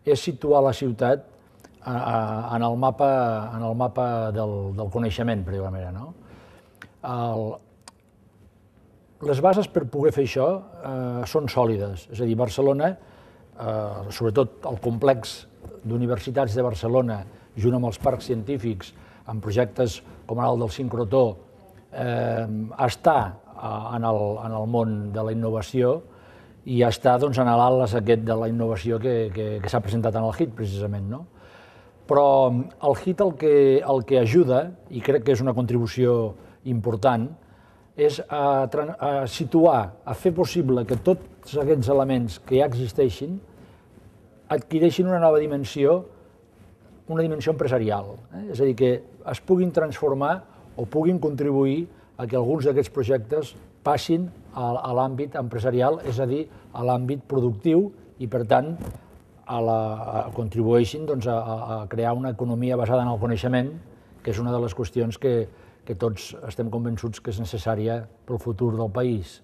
és situar la ciutat en el mapa del coneixement, per dir-ho d'alguna manera, no? Les bases per poder fer això són sòlides, és a dir, Barcelona, sobretot el complex d'universitats de Barcelona, junt amb els parcs científics, amb projectes com ara el del sincrotró, està en el món de la innovació i està en l'atles aquest de la innovació que s'ha presentat en el HIT, precisament, no? Però el HIT el que ajuda, i crec que és una contribució important, és a situar, a fer possible que tots aquests elements que ja existeixin adquireixin una nova dimensió, una dimensió empresarial. És a dir, que es puguin transformar o puguin contribuir a que alguns d'aquests projectes passin a l'àmbit empresarial, és a dir, a l'àmbit productiu i, per tant, contribueixin a crear una economia basada en el coneixement, que és una de les qüestions que tots estem convençuts que és necessària pel futur del país.